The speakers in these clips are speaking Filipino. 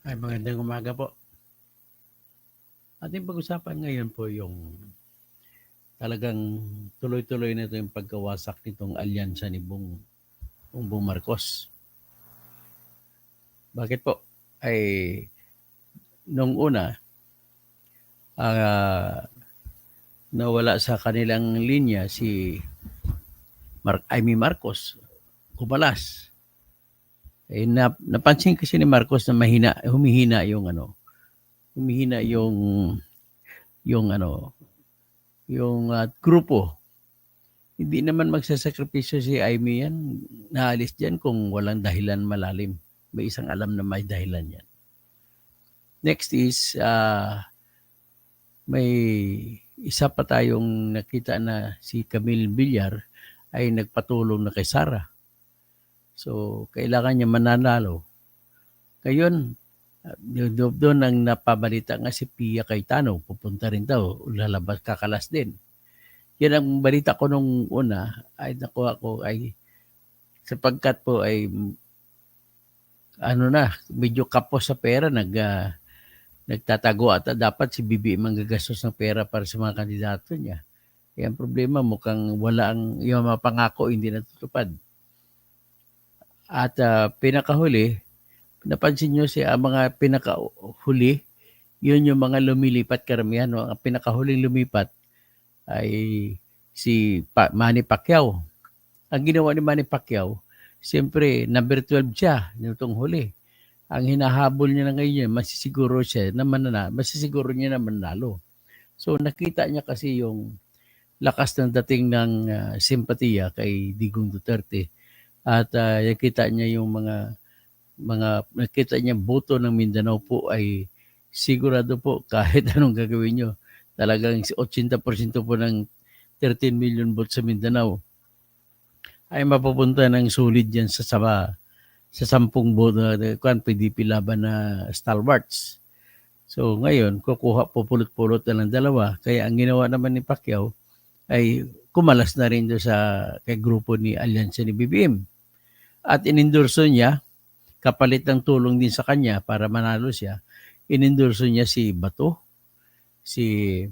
Ay, magandang umaga po. Ating pag-usapan ngayon po yung talagang tuloy-tuloy na ito yung pagkawasak nitong alyansa ni Bongbong Marcos. Bakit po? Ay, nung una, ah, nawala sa kanilang linya si Amy Marcos, kumalas. Napansin kasi ni Marcos na humihina yung grupo. Hindi naman magsasakripisyo si Amy yan. Naalis dyan kung walang dahilan malalim. May isang alam na may dahilan yan. Next is, may isa pa tayong nakita na si Camille Villar ay nagpatulong na kay Sara. So, kailangan niya mananalo. Ngayon, doon ang napabalita nga si Pia Cayetano. Pupunta rin daw. Lalabas, kakalas din. Yan ang balita ko nung una ay nakuha ko ay sapagkat po ay medyo kapos sa pera nagtatago at dapat si BBM ang gagastos ng pera para sa mga kandidato niya. Kaya ang problema mukhang wala yung mga pangako hindi natutupad. At pinakahuli, napansin nyo mga pinakahuli, yun yung mga lumilipat karamihan. No? Ang pinakahuling lumipat ay si Manny Pacquiao. Ang ginawa ni Manny Pacquiao, siyempre number 12 siya nitong huli. Ang hinahabol niya na ngayon, masisiguro niya na manalo. So nakita niya kasi yung lakas ng dating ng simpatiya kay Digong Duterte at nakita niya yung nakita niya boto ng Mindanao po ay sigurado po kahit anong gagawin niyo. Talagang 80% po ng 13 million votes sa Mindanao ay mapupunta ng solid yan sa 10 boto PDP laban na stalwarts. So ngayon, pupulot-pulot na ng dalawa. Kaya ang ginawa naman ni Pacquiao ay kumalas na rin doon kay grupo ni Alyansa ni BBM. At inendorso niya, kapalit ng tulong din sa kanya para manalo siya, inendorso niya si Bato, si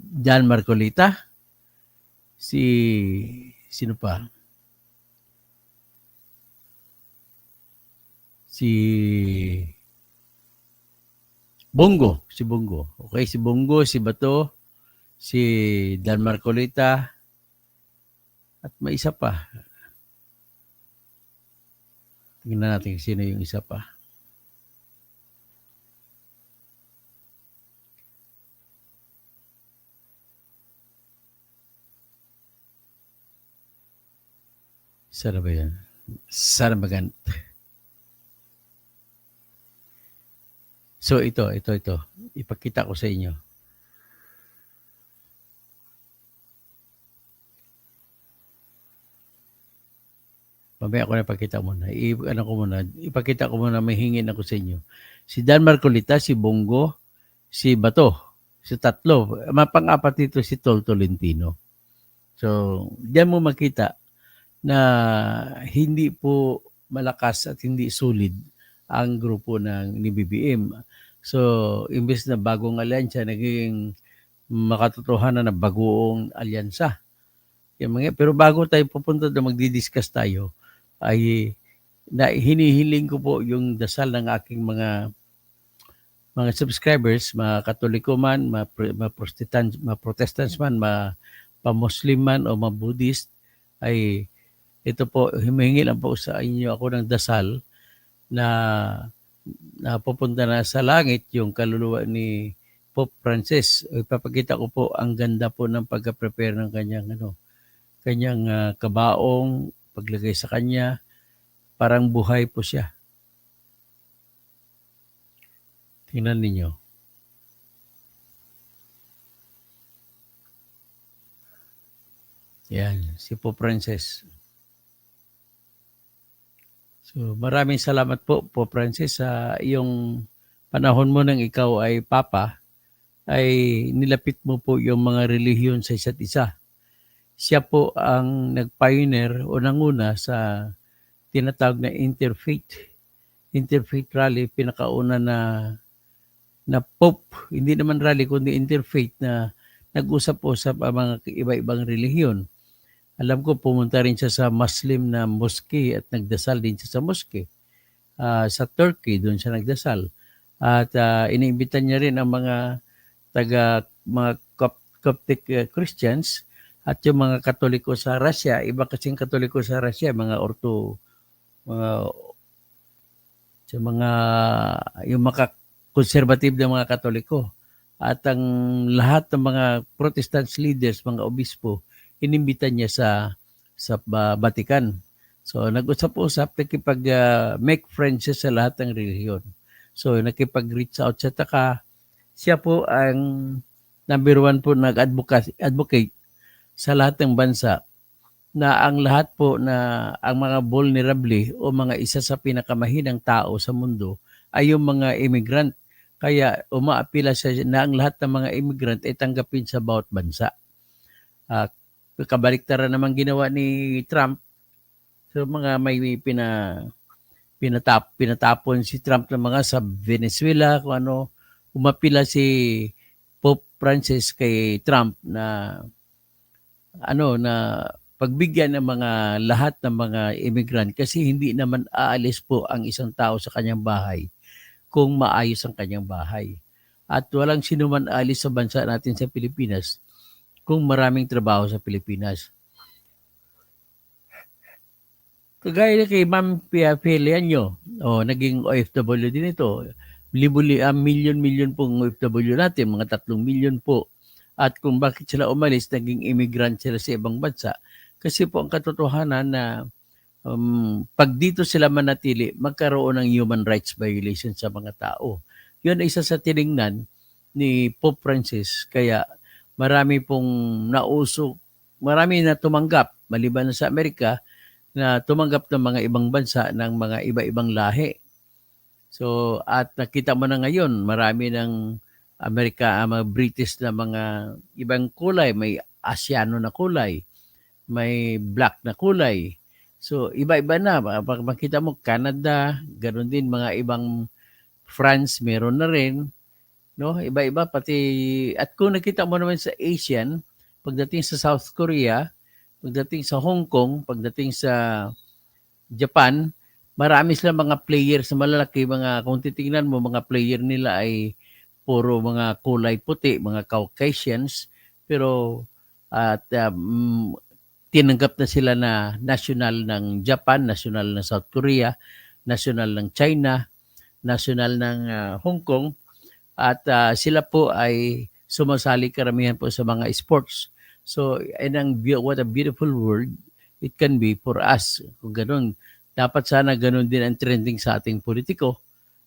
Dan Marcolita, sino pa? Si Bongo. Okay, si Bongo, si Bato, si Dan Marcolita, at may isa pa. Tingnan natin sino yung isa pa. Sana ba yan? Saramagan. So ito. Ipakita ko sa inyo. Mamaya ako na ipakita muna. Ipakita ko muna, may hingin ako sa inyo. Si Dan Marcolita, si Bongo, si Bato. Si tatlo. Pang-apat dito si Tol Tolentino. So, diyan mo makita na hindi po malakas at hindi solid ang grupo ni BBM. So, imbes na bagong alyansa, naging makatotohanan na bagoong alyansa. Pero bago tayo pupunta na magdi-discuss tayo, ay hinihiling ko po yung dasal ng aking mga subscribers, mga Katoliko man, mga Protestants man, pa-Muslim man o mga Buddhist, ay ito po, humingi lang po sa inyo ako ng dasal na pupunta na sa langit yung kaluluwa ni Pope Francis. Ipapakita ko po ang ganda po ng pagka-prepare ng kanyang kabaong, paglagay sa kanya, parang buhay po siya. Tingnan ninyo. Yan, si Pope Francis. So, maraming salamat po, Pope Francis, sa iyong panahon mo nang ikaw ay Papa, ay nilapit mo po yung mga relihiyon sa isa't isa. Siya po ang nag-pioneer o nanguna sa tinatawag na interfaith interfaith rally, pinakauna na Pope, hindi naman rally kundi interfaith na nag-usap-usap ang mga iba-ibang relihiyon. Alam ko pumunta rin siya sa Muslim na mosque at nagdasal din siya sa mosque. Sa Turkey, doon siya nagdasal. At iniimbitan niya rin ang mga mga Coptic Christians at yung mga Katoliko sa Russia. Iba kasing Katoliko sa Russia, mga mga sa mga yung mga conservative na mga Katoliko. At ang lahat ng mga Protestant leaders, mga obispo, inimbitan niya sa Vatican. So nag-usap-usap, nakipag-make friends siya sa lahat ng relihiyon. So nakipag-reach out siya. Siya po ang number one po nag-advocate sa lahat ng bansa na ang lahat po na ang mga vulnerable o mga isa sa pinakamahinang tao sa mundo ay yung mga immigrant. Kaya umaapila siya na ang lahat ng mga immigrant ay tanggapin sa bawat bansa. Kabaliktaran naman ginawa ni Trump. So mga may pinatapon si Trump ng mga sa Venezuela, kung ano, umapila si Pope Francis kay Trump na pagbigyan ng mga lahat ng mga immigrant kasi hindi naman aalis po ang isang tao sa kanyang bahay kung maayos ang kanyang bahay. At walang sino man aalis sa bansa natin sa Pilipinas kung maraming trabaho sa Pilipinas. Kagaya kay Ma'am Pia Felianyo, naging OFW din ito. Milyon-milyon pong OFW natin, mga 3 milyon po. At kung bakit sila umalis, naging immigrant sila sa ibang bansa. Kasi po ang katotohanan na pag dito sila manatili, magkaroon ng human rights violation sa mga tao. Yun ay isa sa tiningnan ni Pope Francis. Kaya marami na tumanggap, maliban na sa Amerika, na tumanggap ng mga ibang bansa ng mga iba-ibang lahi. So, at nakita mo na ngayon, marami ng mga British na mga ibang kulay, may Asiano na kulay, may black na kulay. So, iba-iba na. Makita mo, Canada, ganoon din, mga ibang France, meron na rin. No? Iba-iba, pati, at kung nakita mo naman sa Asian, pagdating sa South Korea, pagdating sa Hong Kong, pagdating sa Japan, marami silang mga players na malalaki, kung titingnan mo, mga player nila ay puro mga kulay puti, mga Caucasians, pero tinanggap na sila na national ng Japan, national ng South Korea, national ng China, national ng Hong Kong, at sila po ay sumasali karamihan po sa mga sports. So, what a beautiful world it can be for us. Kung ganun, dapat sana ganun din ang trending sa ating politiko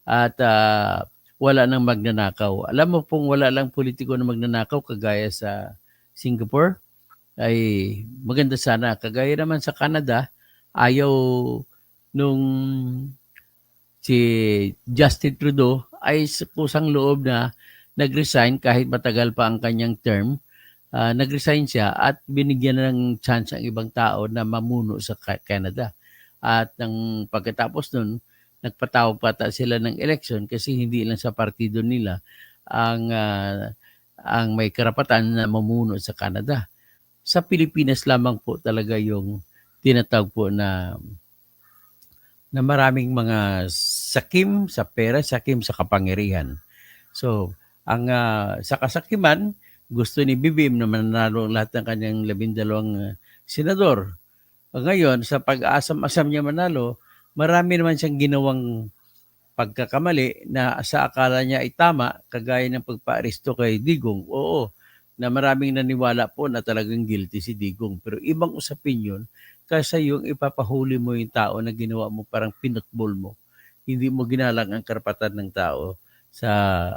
at wala nang magnanakaw. Alam mo pong wala lang politiko na magnanakaw kagaya sa Singapore, ay maganda sana. Kagaya naman sa Canada, ayaw nung si Justin Trudeau ay kusang loob na nag-resign kahit matagal pa ang kanyang term. Nag-resign siya at binigyan na ng chance ang ibang tao na mamuno sa Canada. At nang pagkatapos nun, nagpatawag pa sila ng election kasi hindi lang sa partido nila ang may karapatan na mamuno sa Canada. Sa Pilipinas lamang po talaga yung tinatawag po na maraming mga sakim sa pera, sakim sa kapangyarihan. So, ang sa kasakiman, gusto ni BBM na manalo lahat ng kanyang 12 senador. Ngayon, sa pag-asam-asam niya manalo, marami naman siyang ginawang pagkakamali na sa akala niya ay tama, kagaya ng pagpa-aresto kay Digong. Oo, na maraming naniwala po na talagang guilty si Digong. Pero ibang usapin yun kasi yung ipapahuli mo yung tao na ginawa mo parang pinutbol mo. Hindi mo ginalang ang karapatan ng tao sa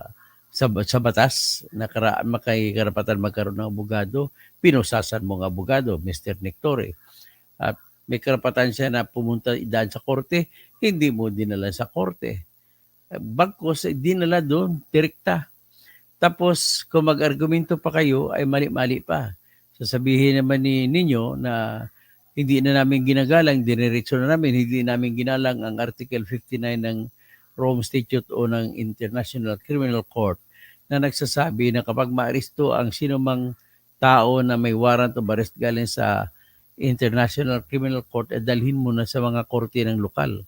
batas na may karapatan magkaroon ng abogado, pinusasan mo ng abogado, Mr. Nick Torre. At may karapatan siya na pumunta daan sa korte, hindi mo dinala sa korte. Bagkos, dinala doon, direkta. Tapos, kung mag-argumento pa kayo, ay mali-mali pa. Sasabihin naman ninyo na hindi na namin ginagalang, diniretso na namin, hindi namin ginalang ang Article 59 ng Rome Statute o ng International Criminal Court na nagsasabi na kapag maaresto ang sinumang tao na may warrant of arrest galing sa International Criminal Court, dalhin mo na sa mga korte ng lokal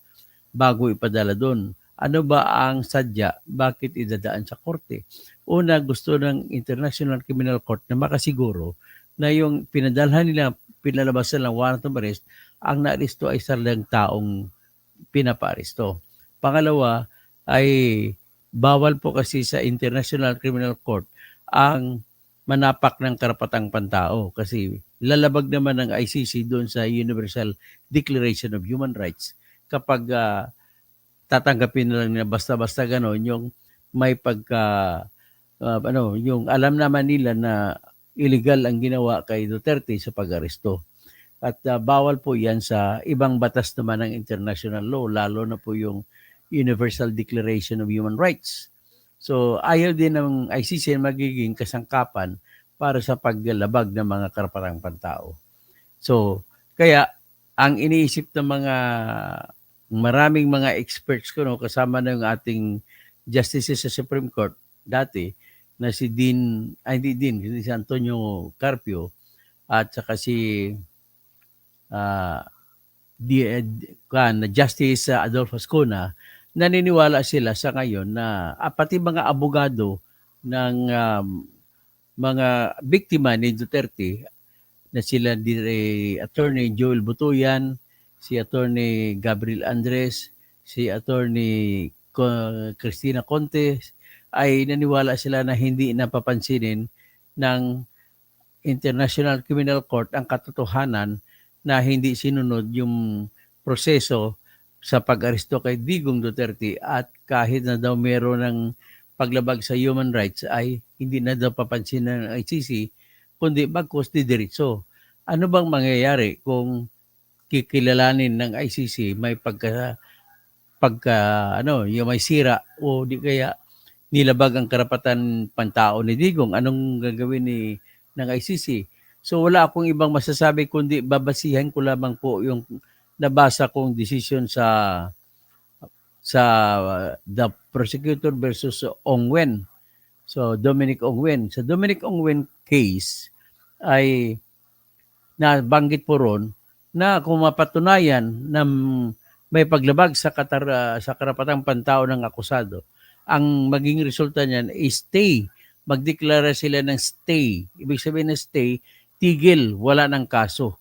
bago ipadala doon. Ano ba ang sadya? Bakit idadaan sa korte? Una, gusto ng International Criminal Court na makasiguro na yung pinadalhan nila, pinalabasan ng warrant of arrest, ang naaresto ay salang taong pinapaaresto. Pangalawa ay bawal po kasi sa International Criminal Court ang manapak ng karapatang pantao kasi lalabag naman ng ICC doon sa Universal Declaration of Human Rights kapag tatanggapin na lang na basta-basta gano'n yung may yung alam naman nila na illegal ang ginawa kay Duterte sa pag-aresto. At bawal po yan sa ibang batas naman ng international law, lalo na po yung Universal Declaration of Human Rights. So ayaw din ng ICC magiging kasangkapan para sa paglalabag ng mga karapatang pantao. So kaya ang iniisip ng maraming mga experts ko, no, kasama na yung ating justices sa Supreme Court dati na si si Antonio Carpio at saka si Justice Adolfo Ascona, naniniwala sila sa ngayon na pati mga abogado ng mga biktima ni Duterte na sila Attorney Joel Butuyan, si Attorney Gabriel Andres, si Attorney Cristina Conte, ay naniwala sila na hindi napapansinin ng International Criminal Court ang katotohanan na hindi sinunod yung proseso sa pag-aresto kay Digong Duterte at kahit na daw meron ng paglabag sa human rights ay hindi na daw papansin ng ICC kundi bagkus didiretso. Ano bang mangyayari kung kikilalanin ng ICC may yung may sira o di kaya nilabag ang karapatan pantao ni Digong? Anong gagawin ng ICC? So wala akong ibang masasabi kundi babasihan ko lamang po yung nabasa kong decision sa the prosecutor versus Ong Wen. So Dominic Ong Wen. Sa Dominic Ong Wen case ay nabanggit po ron na kung mapatunayan na may paglabag sa karapatang pantao ng akusado, ang maging resulta niyan is stay. Magdeklara sila ng stay. Ibig sabihin ng stay, tigil, wala ng kaso.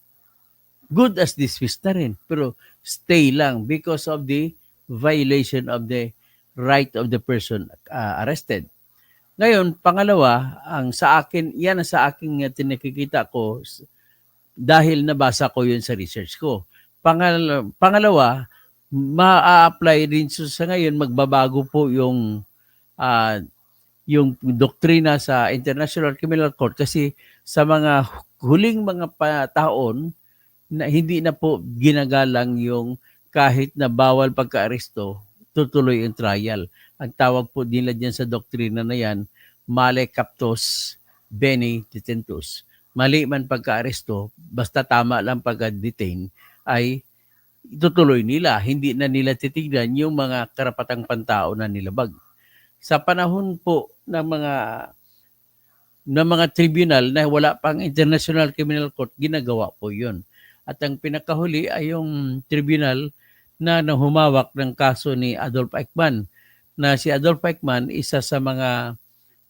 Good as dismissed na rin, pero stay lang because of the violation of the right of the person arrested. Ngayon, pangalawa, yan ang sa aking tinakikita ko dahil nabasa ko yun sa research ko. Pangalawa, ma-apply din sa ngayon, magbabago po yung doktrina sa International Criminal Court kasi sa mga huling mga taon na hindi na po ginagalang yung kahit na bawal pagka-aresto, tutuloy ang trial. Ang tawag po nila dyan sa doktrina na yan, male captus bene detentus. Mali man pagka-aresto, basta tama lang pagka-detain, ay itutuloy nila. Hindi na nila titignan yung mga karapatang pantao na nilabag. Sa panahon po ng mga tribunal na wala pang International Criminal Court, ginagawa po yun. At ang pinakahuli ay yung tribunal na humawak ng kaso ni Adolf Eichmann. Na si Adolf Eichmann, isa sa mga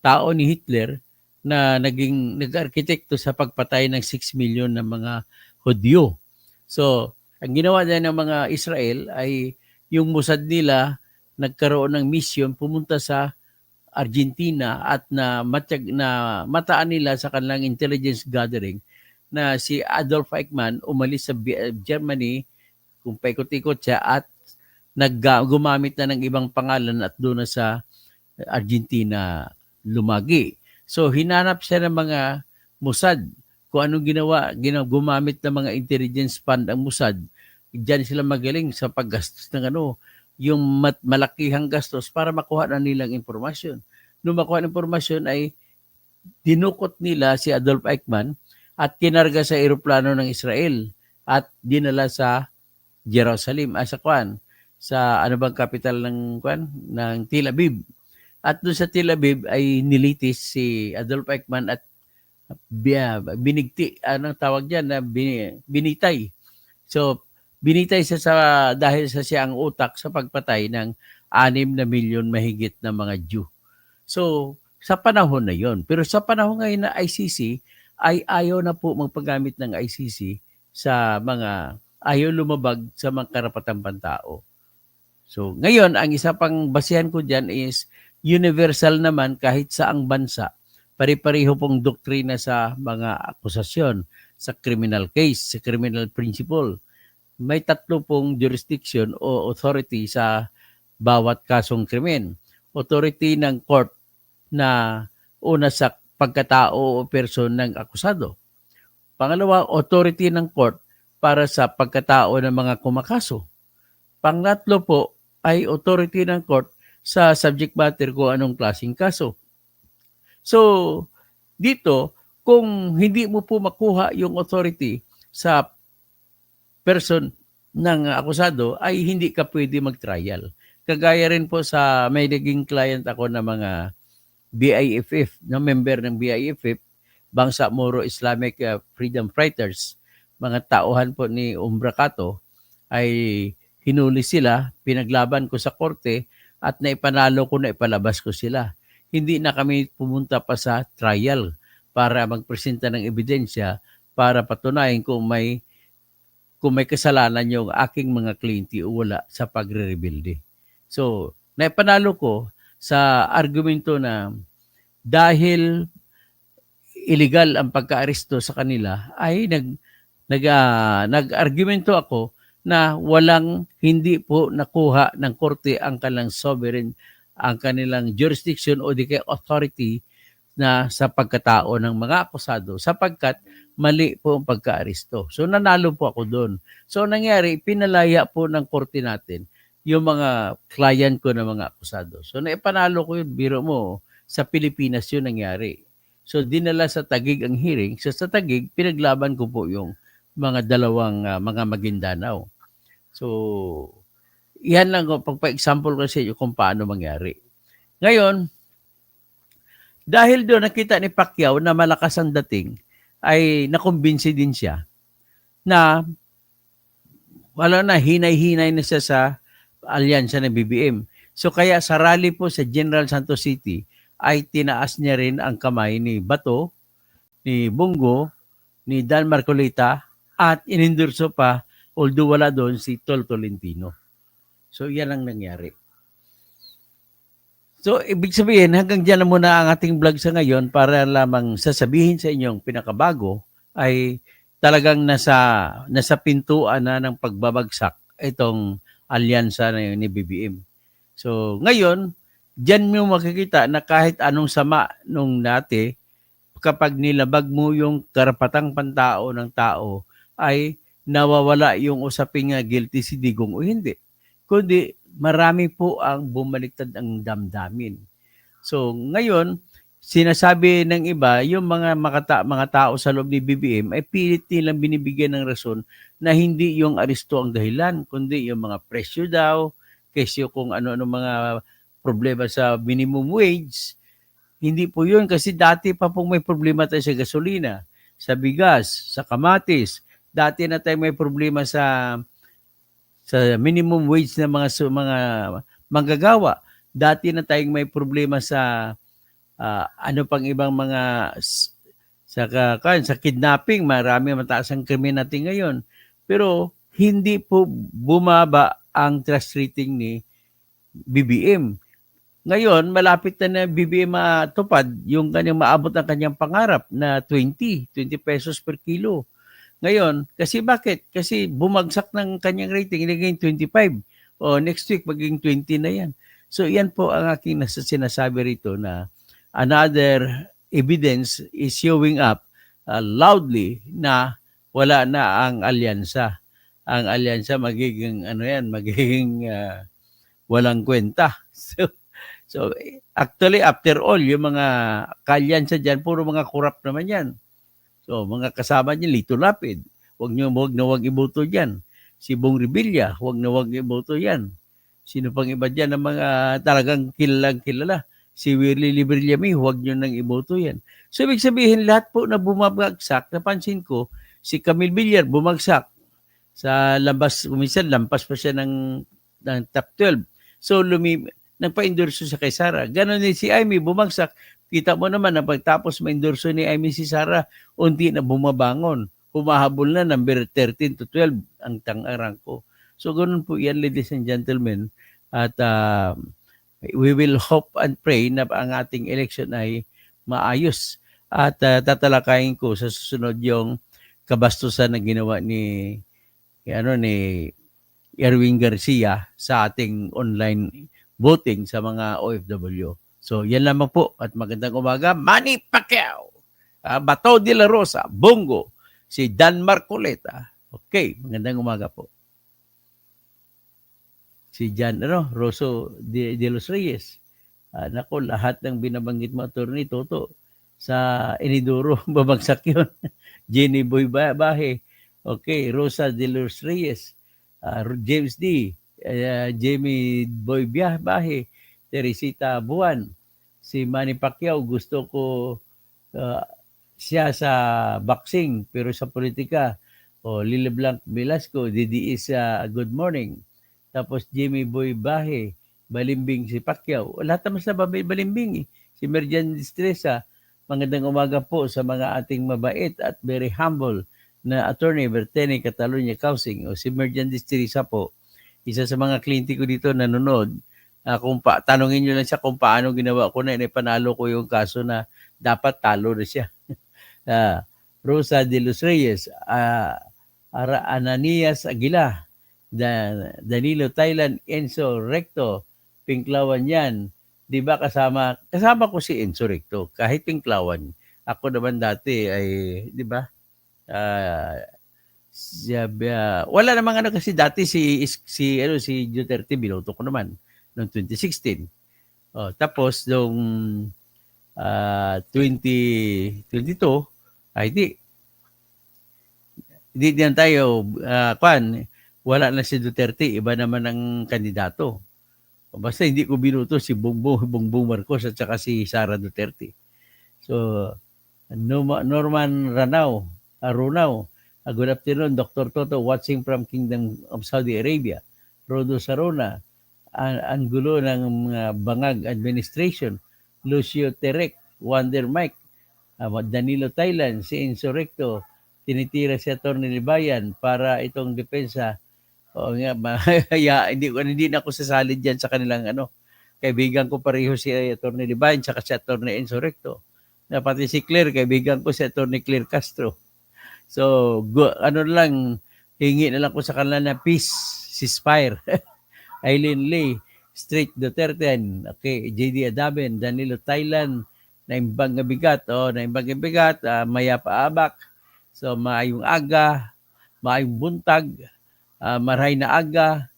tao ni Hitler na nag-arkitekto sa pagpatay ng 6 million ng mga Hudyo. So, ang ginawa din ng mga Israel ay yung Mossad nila nagkaroon ng mission, pumunta sa Argentina at mataan nila sa kanilang intelligence gathering na si Adolf Eichmann umalis sa Germany, kung paikot-ikot siya at gumamit na ng ibang pangalan at doon na sa Argentina lumagi. So hinanap siya ng mga Mossad kung anong gumamit ng mga intelligence fund ang Mossad. Diyan sila magaling sa paggastos ng yung malakihang gastos para makuha na nilang impormasyon. Nung makuha ng impormasyon ay dinukot nila si Adolf Eichmann at kinarga sa eroplano ng Israel. at dinala sa Jerusalem, sa ano bang capital ng Tel Aviv. At doon sa Tel Aviv ay nilitis si Adolf Eichmann at binigti, anong tawag diyan, na binitay. So, binitay siya dahil siya ang utak sa pagpatay ng 6 na milyon mahigit na mga Jew. So, sa panahon na yon. Pero sa panahon ngayon na ICC, ay ayaw na po magpagamit ng ICC sa ayaw lumabag sa mga karapatang pantao. So, ngayon, ang isa pang basihan ko dyan is universal naman kahit saang bansa. Pari-pareho pong doktrina sa mga akusasyon, sa criminal case, sa criminal principle. May 3 pong jurisdiction o authority sa bawat kasong krimen. Authority ng court na una sa pagkatao o person ng akusado. Pangalawa, authority ng court para sa pagkatao ng mga kumakaso. Pangatlo po ay authority ng court sa subject matter kung anong klaseng kaso. So, dito, kung hindi mo po makuha yung authority sa person ng akusado, ay hindi ka pwede mag-trial. Kagaya rin po sa may naging client ako na mga BIFF, na member ng BIFF, Bangsa Moro Islamic Freedom Fighters, mga tauhan po ni Umbracato, ay hinuli sila, pinaglaban ko sa korte at naipanalo ko na ipalabas ko sila. Hindi na kami pumunta pa sa trial para magpresenta ng ebidensya para patunayan kung may kasalanan yung aking mga kliyente o wala sa pagre-rebuilde. So, naipanalo ko sa argumento na dahil illegal ang pagka-aresto sa kanila, ay nag-argumento ako na hindi po nakuha ng korte ang kanilang sovereign, ang kanilang jurisdiction o di kaya authority na sa pagkatao ng mga akusado sapagkat mali po ang pagka-aresto. So nanalo po ako doon. So nangyari, pinalaya po ng korte natin yung mga client ko na mga akusado. So naipanalo ko yun, biro mo, sa Pilipinas yun nangyari. So dinala sa Taguig ang hearing. So sa Taguig, pinaglaban ko po yung mga dalawang mga Maguindanao. So, yan lang pagpa-example ko sa inyo kung paano mangyari. Ngayon, dahil doon nakita ni Pacquiao na malakas ang dating, ay nakumbinsi din siya na hinay-hinay na siya sa alyansa ng BBM. So kaya sa rally po sa General Santos City, ay tinaas niya rin ang kamay ni Bato, ni Bongo, ni Dan Marcolita, at inendorso pa, although wala doon, si Tol Tolentino. So, yan ang nangyari. So, ibig sabihin, hanggang dyan na muna ang ating vlog sa ngayon para lamang sasabihin sa inyong pinakabago ay talagang nasa pintuan na ng pagbabagsak itong alyansa na yun ni BBM. So, ngayon, dyan mo makikita na kahit anong sama nung dati, kapag nilabag mo yung karapatang pantao ng tao, ay nawawala yung usaping guilty si Digong o hindi. Kundi marami po ang bumaliktad ang damdamin. So ngayon, sinasabi ng iba, yung mga tao sa loob ni BBM ay pilit nilang binibigyan ng rason na hindi yung aresto ang dahilan, kundi yung mga presyo daw, kesyo kung ano-ano mga problema sa minimum wage. Hindi po yun kasi dati pa pong may problema tayo sa gasolina, sa bigas, sa kamatis. Dati na tayo may problema sa minimum wage na mga manggagawa. Dati na tayong may problema sa ano pang ibang mga sa kidnapping, marami mataas ang krimen natin ngayon. Pero hindi po bumaba ang trust rating ni BBM. Ngayon, malapit na BBM matupad yung kanyang maabot ang kanyang pangarap na 20 pesos per kilo. Ngayon, kasi bakit? Kasi bumagsak ng kanyang rating, naging 25. O next week, magiging 20 na yan. So, yan po ang aking sinasabi rito na another evidence is showing up loudly na wala na ang alyansa. Ang alyansa magiging, magiging walang kwenta. So, actually, after all, yung mga kalyansa dyan, puro mga corrupt naman yan. So, mga kasama niya, Lito Lapid. Huwag iboto diyan. Si Bong Revilla, huwag iboto yan. Sino pang iba diyan ng mga talagang kilalang kilala. Si Willie Librillami, huwag niyo nang iboto yan. So, ibig sabihin, lahat po na bumabagsak, napansin ko, si Camille Villar bumagsak sa minsan lampas pa siya ng top 12. So, nagpa-endorso siya kay Sara. Ganon din si Amy, bumagsak. Kita mo naman na pagtapos ma-endorso ni Amy si Sara, unti na bumabangon. Humahabol na number 13 to 12 ang tangarang ko. So, ganun po yan, ladies and gentlemen. At we will hope and pray na ang ating election ay maayos. At tatalakayin ko sa susunod yung kabastusan na ginawa ni Erwin Garcia sa ating online voting sa mga OFW. So, yan lamang po at magandang umaga. Manny Pacquiao, Bato de la Rosa, Bongo, si Dan Marcoleta. Okay, magandang umaga po. Si Jan Rosso de los Reyes. Nako, lahat ng binabanggit mo, Atty. Toto, sa Inidoro, babagsak yun. Jenny Boy Bahe. Okay, Rosa de los Reyes. James D. Jamie Boy Bahe. Teresita Buwan. Si Manny Pacquiao, gusto ko siya sa boxing, pero sa politika. Lily Blanc Velasco, DDS Good Morning. Tapos Jimmy Boy Bahe, Balimbing si Pacquiao. Lahat naman sa Balimbing. Si Merjan Distresa, magandang umaga po sa mga ating mabait at very humble na attorney Bertene Catalunya Causing. Si Merjan Distresa po, isa sa mga kliyente ko dito nanonood. Tanungin nyo lang siya kung paano ginawa ko na panalo ko yung kaso na dapat talo na siya. Rosa de los Reyes, Ananias Aguila, Danilo Thailand, Enzo Recto, Pinklawan yan. Di ba kasama ko si Enzo Recto, kahit Pinklawan. Ako naman dati ay, di ba? Wala namang kasi dati si Duterte binoto ko naman noong 2016. Tapos noong 2022 ay di diyan tayo wala na si Duterte, iba naman ang kandidato. Basta hindi ko binuto si Bongbong Marcos at saka si Sara Duterte. So, Norman Runao, good afternoon, Dr. Toto, watching from Kingdom of Saudi Arabia. Rodo Sarona, ang gulo ng bangag administration. Lucio Terek, Wonder Mike, Danilo Thailand, si Enzo Recto, tinitira si Atty. Libayan para itong depensa. Hindi na ako sasali diyan sa kanilang kaibigan ko pareho si Atty. Libayan at si Atty. Enzo Recto. Pati si Claire, kaibigan ko si Atty. Claire Castro. So, hingi na lang ko sa kanila na peace, ceasefire. Eileen Lee, Straight Duterte, okay, JD Adaben, Danilo Thailand, naimbang bigat, Maya Paabak. So, maayong aga, maayong buntag, maray na aga,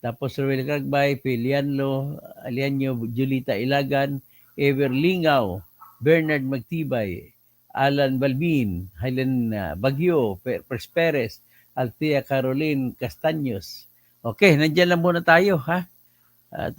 tapos Ruel Cagbay, Pilianlo, Alianyo, Julita Ilagan, Ever Lingaw, Bernard Magtibay, Alan Balbin, Helen Bagyo, Perez, Althea Caroline Castaños. Okay, nandiyan lang muna tayo, ha? At